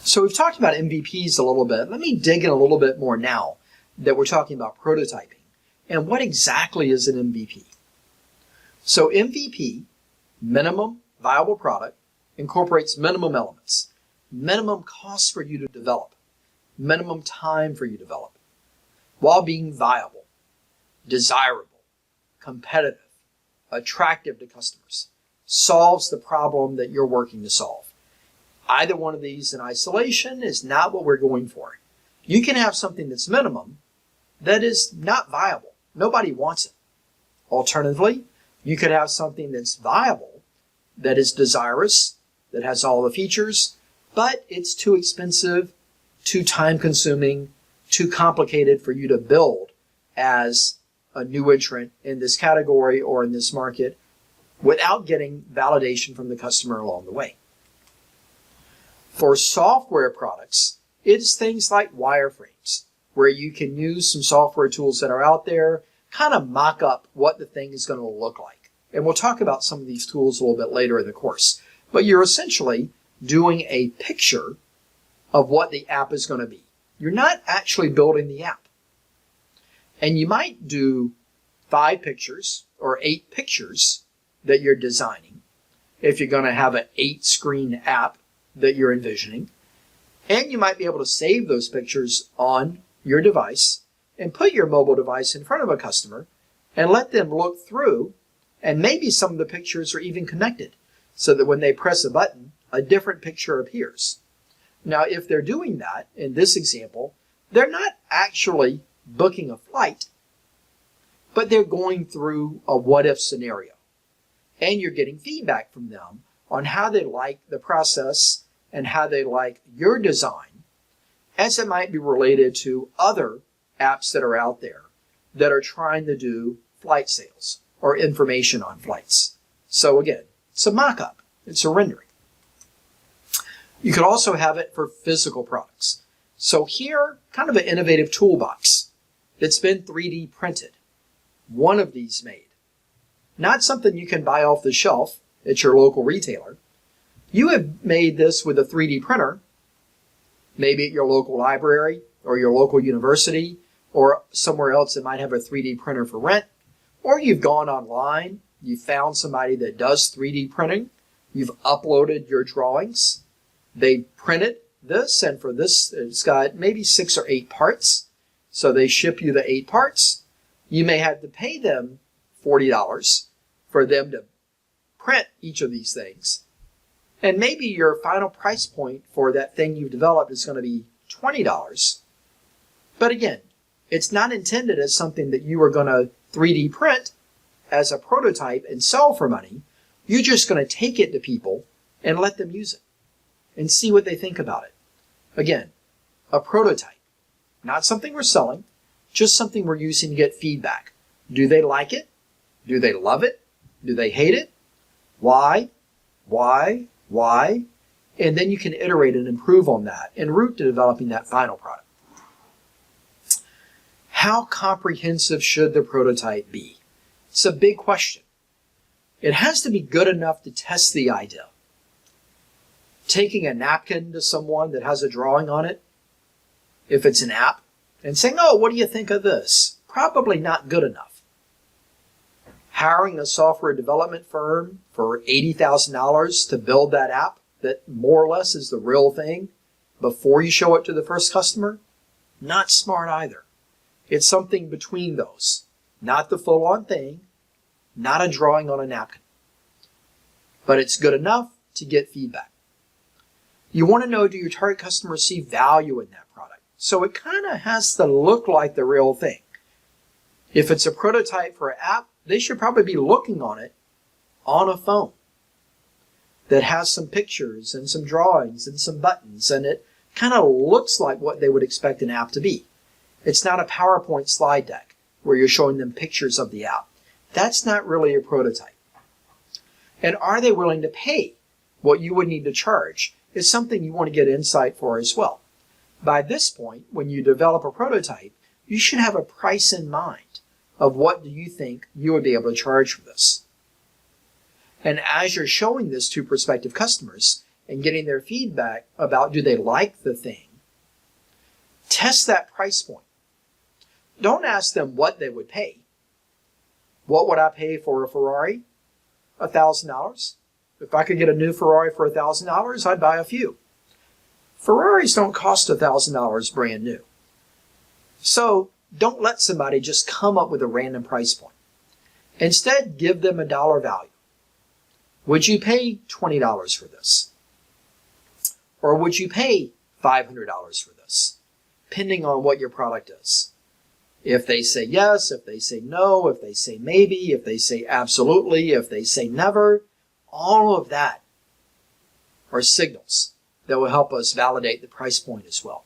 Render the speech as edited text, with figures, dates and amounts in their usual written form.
So we've talked about MVPs a little bit. Let me dig in a little bit more now that we're talking about prototyping. And what exactly is an MVP? So MVP, minimum viable product, incorporates minimum elements, minimum cost for you to develop, minimum time for you to develop, while being viable, desirable, competitive, attractive to customers, solves the problem that you're working to solve. Either one of these in isolation is not what we're going for. You can have something that's minimum that is not viable. Nobody wants it. Alternatively, you could have something that's viable, that is desirous, that has all the features, but it's too expensive, too time-consuming, too complicated for you to build as a new entrant in this category or in this market without getting validation from the customer along the way. For software products, it's things like wireframes, where you can use some software tools that are out there, kind of mock up what the thing is going to look like. And we'll talk about some of these tools a little bit later in the course. But you're essentially doing a picture of what the app is going to be. You're not actually building the app. And you might do 5 pictures or 8 pictures that you're designing if you're going to have an 8-screen app that you're envisioning. And you might be able to save those pictures on your device and put your mobile device in front of a customer and let them look through, and maybe some of the pictures are even connected so that when they press a button, a different picture appears. Now, if they're doing that, in this example, they're not actually booking a flight, but they're going through a what-if scenario. And you're getting feedback from them on how they like the process and how they like your design, as it might be related to other apps that are out there that are trying to do flight sales or information on flights. So again, it's a mock-up. It's a rendering. You could also have it for physical products. So here, kind of an innovative toolbox that's been 3D printed. One of these made. Not something you can buy off the shelf at your local retailer. You have made this with a 3D printer, maybe at your local library or your local university or somewhere else that might have a 3D printer for rent. Or you've gone online, you found somebody that does 3D printing, you've uploaded your drawings, they printed this, and for this it's got maybe 6 or 8 parts. So they ship you the 8 parts. You may have to pay them $40 for them to print each of these things. And maybe your final price point for that thing you've developed is going to be $20. But again, it's not intended as something that you are going to 3D print as a prototype and sell for money. You're just going to take it to people and let them use it and see what they think about it. Again, a prototype, not something we're selling, just something we're using to get feedback. Do they like it? Do they love it? Do they hate it? Why? Why? Why? And then you can iterate and improve on that en route to developing that final product. How comprehensive should the prototype be? It's a big question. It has to be good enough to test the idea. Taking a napkin to someone that has a drawing on it, if it's an app, and saying, oh, what do you think of this? Probably not good enough. Hiring a software development firm for $80,000 to build that app that more or less is the real thing before you show it to the first customer, not smart either. It's something between those. Not the full-on thing, not a drawing on a napkin. But it's good enough to get feedback. You want to know, do your target customers see value in that product? So it kind of has to look like the real thing. If it's a prototype for an app, they should probably be looking on it on a phone that has some pictures and some drawings and some buttons, and it kind of looks like what they would expect an app to be. It's not a PowerPoint slide deck where you're showing them pictures of the app. That's not really a prototype. And are they willing to pay what you would need to charge is something you want to get insight for as well. By this point, when you develop a prototype, you should have a price in mind of what do you think you would be able to charge for this. And as you're showing this to prospective customers, and getting their feedback about do they like the thing, test that price point. Don't ask them what they would pay. What would I pay for a Ferrari? $1,000. If I could get a new Ferrari for $1,000, I'd buy a few. Ferraris don't cost $1,000 brand new. So don't let somebody just come up with a random price point. Instead, give them a dollar value. Would you pay $20 for this? Or would you pay $500 for this? Depending on what your product is. If they say yes, if they say no, if they say maybe, if they say absolutely, if they say never, all of that are signals that will help us validate the price point as well.